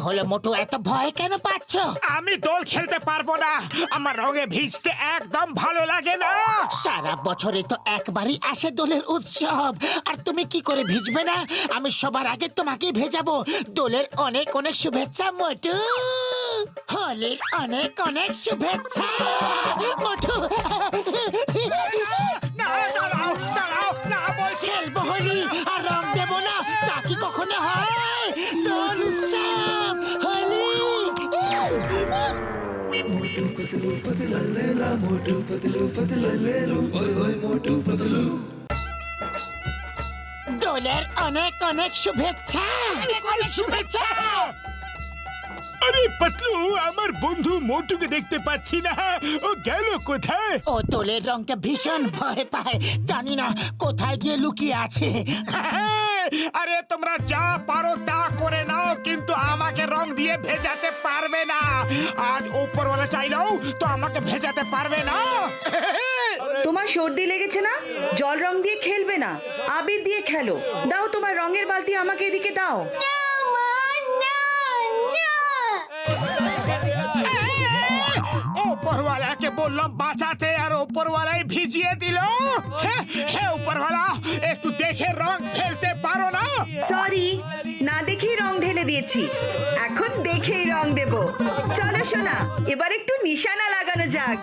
হলো মোটু, এত ভয় কেন পাচ্ছ? আমি দোল খেলতে পারবো না, আমার রঙে ভিজতে একদম ভালো লাগে না। সারা বছরে তো একবারই আসে দোলের উৎসব, আর তুমি কি করে ভিজবে না? আমি সবার আগে তোমাকে ভেজাবো। দোলের অনেক অনেক শুভেচ্ছা মোটু, হোলির অনেক অনেক শুভেচ্ছা মোটু। না, দাঁড়াও, দাঁড়াও, না বলছি। খেলবো হোলি আর রং দেবো না, তা কি কখনো হয়? দোল উৎসব, হোলি। मोटू पतलू पतला लेला मोटू पतलू पतला लेलू ओए ओए मोटू पतलू দোলের অনেক অনেক শুভেচ্ছা, অনেক অনেক শুভেচ্ছা। আরে পাতলু, আমার বন্ধু মোটুকে দেখতে পাচ্ছি না, ও গেল কোথায়? ও দোলের রংকে ভীষণ ভয় পায়, জানি না কোথায় গিয়ে লুকিয়ে আছে। আরে তোমরা যা পারো তা করে নাও, কিন্তু আমাকে রং দিয়ে ভেজাতে পারবে না। আজ উপরওয়ালা চাইলেও তো আমাকে ভেজাতে পারবে না। তোমার সর্দি লেগেছে না? জল রং দিয়ে খেলবে না, আবির দিয়ে খেলো। দাও তোমার রঙের বালতি আমাকে, এদিকে দাও। উপরওয়ালাকে বললাম বাঁচাতে, আর উপরওয়ালাই ভিজিয়ে দিল। হে উপরওয়ালা, একটু দেখে রং ফেলতে পারো না? সরি, না দেখেই রং ঢেলে দিয়েছি, এখন দেখেই রং দেব। চলো সোনা, এবার একটু নিশানা লাগানো যাক।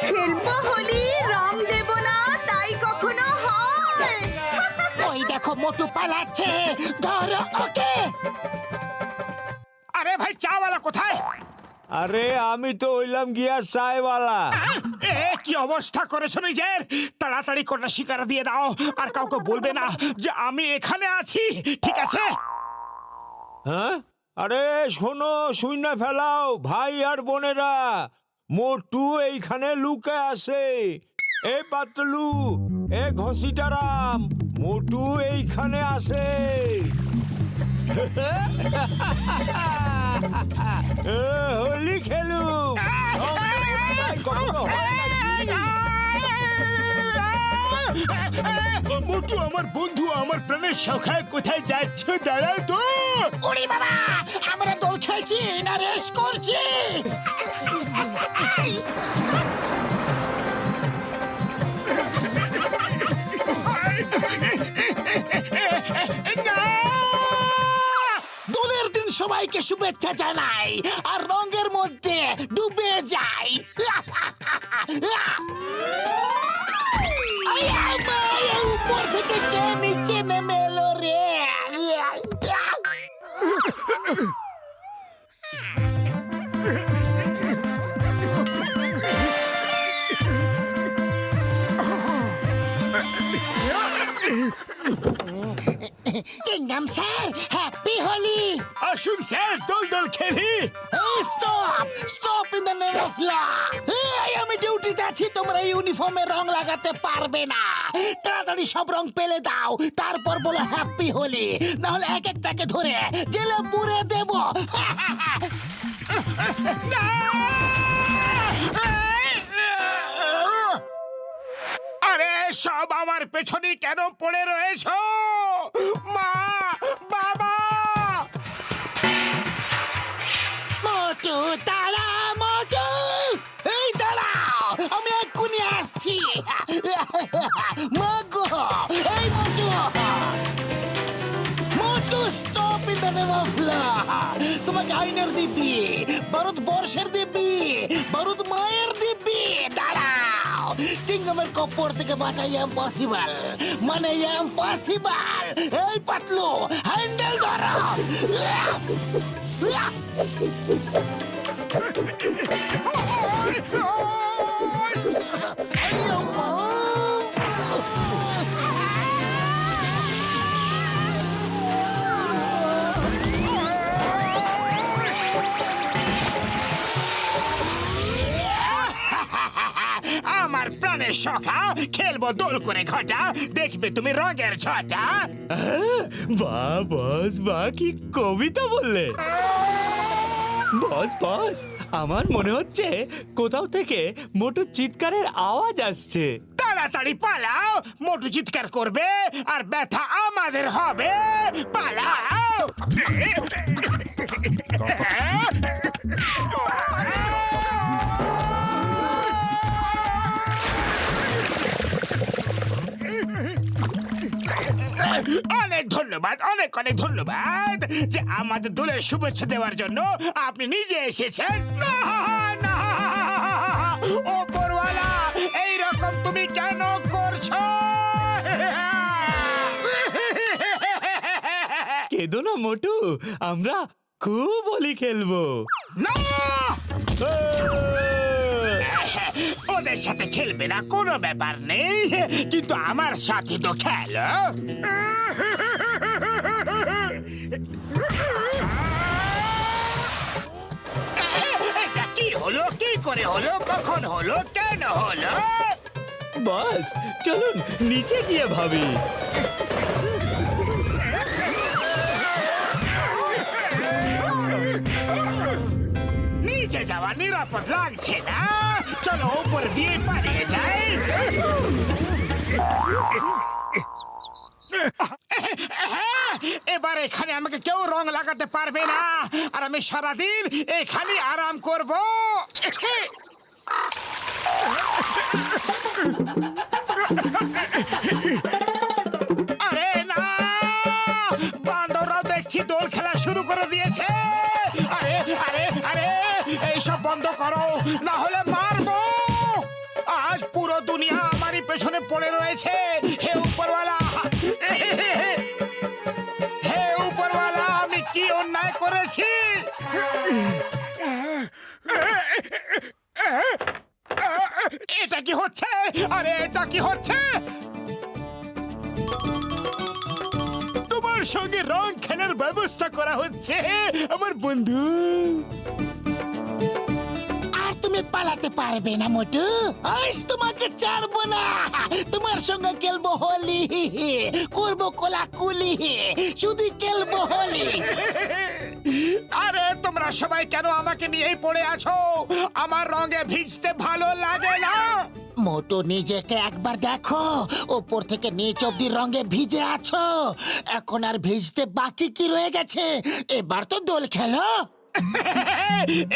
খেলবো হোলি, রং দেব না, তাই কখনো হয়? ওই দেখো মোটু পালাচ্ছে, ধরো ওকে। আরে ভাই, চাওয়ালা কোথায়? আরে আমি তো হইলাম গিয়া চায়ওয়ালা। এ কি অবস্থা করেছো নিজের? তাড়াতাড়ি কোটা শিকারা দিয়ে দাও, আর কাউকে বলবে না যে আমি এখানে আছি, ঠিক আছে? হ্যাঁ, আরে শোনো, শুই না ফেলাও ভাই আর বোনেরা, মোটু এইখানে লুকে আছে। এ পাতলু, এ ঘসিটারাম, মোটু এইখানে আছে। হোলি খেলু। মোটু আমার বন্ধু, আমার প্রাণের সখায়, কোথায় যাচ্ছ? দাঁড়াও তো। ওরে বাবা, আমরা দোল খেলছি না রেস করছি? দোলের দিন সবাইকে শুভেচ্ছা জানাই, আর রঙের মধ্যে ডুবে যাই। উপর থেকে কে নিচে নেমে এলো রে? চিংগাম স্যার, হ্যাপি হোলি। আসুন স্যার, দোল দোল খেলি। Stop stop in the name of law. আমি ডিউটিতে আছি, তোমরা ইউনিফর্মে রং লাগাতে পারবে না। তাড়াতাড়ি সব রং পেলে দাও, তারপর বলো হ্যাপি হোলি, না হলে এক একটাকে ধরে জেলে পুরে দেব। আরে সব আমার পেছনে কেন পড়ে রয়েছো? মা, বাবা! মোটু দাঁড়া, মোটু এই দাঁড়াও, আমি এক্ষুনি আসছি। মাগো, এই মোটু, মোটু stop in the name of law. তোমাকে আইনের দিব্যি, ভারতবর্ষের দিব্যি, ভারত মায়ের দিব্যি, দাঁড়াও। চিংগামের কপর থেকে বাঁচাই ইম্পসিবল, মানে ইম্পসিবল। এই পাতলু, হ্যান্ডেল ধরো। আমার প্রাণের সখা, খেলবো দোল করে ঘটা, দেখবে তুমি রঙের ছটা। বাহ বস, বাহ কি কবিতা বললে। বস বস, আমার মনে হচ্ছে কোথাও থেকে মোটু চিৎকারের আওয়াজ আসছে। তাড়াতাড়ি পালাও, মোটু চিৎকার করবে আর ব্যথা আমাদের হবে। পালাও। অনেক ধন্যবাদ, অনেক অনেক ধন্যবাদ যে আমাদের দলের শুভেচ্ছা দেওয়ার জন্য আপনি নিজে এসেছেন। না, না, ওপরওয়ালা, এইরকম তুমি কেন করছো? কেঁদো না মোটু, আমরা খুব হোলি খেলবো। না, ওদের সাথে খেলবে না কোনো ব্যাপার নেই, কিন্তু আমার সাথে তো খেলো। এটা কি হলো? কি করে হলো? কখন হলো? কেন হলো? বাস চলুন নিচে গিয়ে ভাবি। নিচে যাওয়া নিরাপদ লাগছে না, চলো উপর দিয়ে পালিয়ে যাই। এবার এখানে আমাকে কেউ রং লাগাতে পারবে না, আর আমি সারাদিন এখানে আরাম করব। আরে না, বান্দররাও দেখছি দোল খেলা শুরু করে দিয়েছে। আরে আরে আরে, এইসব বন্ধ করো, না হলে মারবো। আজ পুরো দুনিয়া আমারই পেছনে পড়ে রয়েছে। হে উপরওয়ালা, হে উপরওয়ালা, আমি কি অন্যায় করেছি? এটা কি হচ্ছে? আরে এটা কি হচ্ছে? তোমার সঙ্গে রং খেলার ব্যবস্থা করা হচ্ছে আমার বন্ধু। আর তুমি পালাতে পারবে না মোটু, আজ তোমাকে ছাড়বো না। তোমার সঙ্গে খেলবো হোলি, করবো কোলাকুলি, শুধু খেলবো হোলি। আরে তোমরা সবাই কেন আমাকে নিয়েই পড়ে আছো? আমার রঙে ভিজতে ভালো লাগে না। মোটু নিজেকে একবার দেখো, ওপর থেকে নিচ অব্দি রঙে ভিজে আছো। এখন আর ভিজতে বাকি কি রয়ে গেছে? এবার তো দোল খেলো।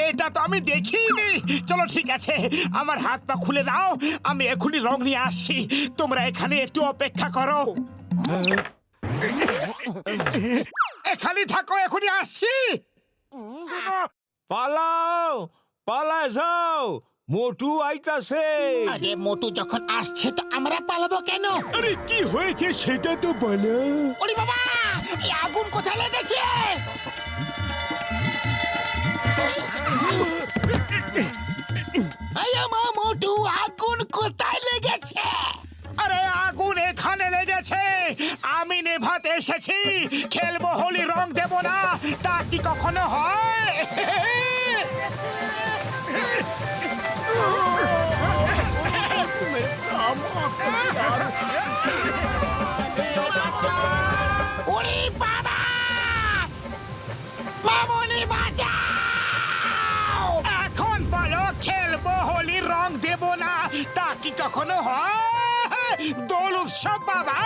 এটা তো আমি দেখিনি। চলো ঠিক আছে, আমার হাত পা খুলে দাও, আমি এখনই রং নিয়ে আসছি। তোমরা এখানে একটু অপেক্ষা করো। এখানে থাকো, এখনই আসছি। পালাও, পালা যাও, মোটু আইতাছে। আরে মোটু যখন আসছে তো আমরা পালাবো কেন? আরে কি হয়েছে সেটা তো বলো। ওরে বাবা, এই আগুন কোথায় লেগেছে? এই আমার মোটু, আগুন কোথায় লেগেছে? আরে আগুন এখানে লেগেছে, আমি নেভাতে এসেছি। খেলবো হোলি, রং দেব না, তা কি কখনো হয়? ওরে বাবা, মামনি বাঁচাও! এখন বলো, খেলবো হোলি, রং দেব না, তা কি কখনো হয়? দোল উৎসব বাবা।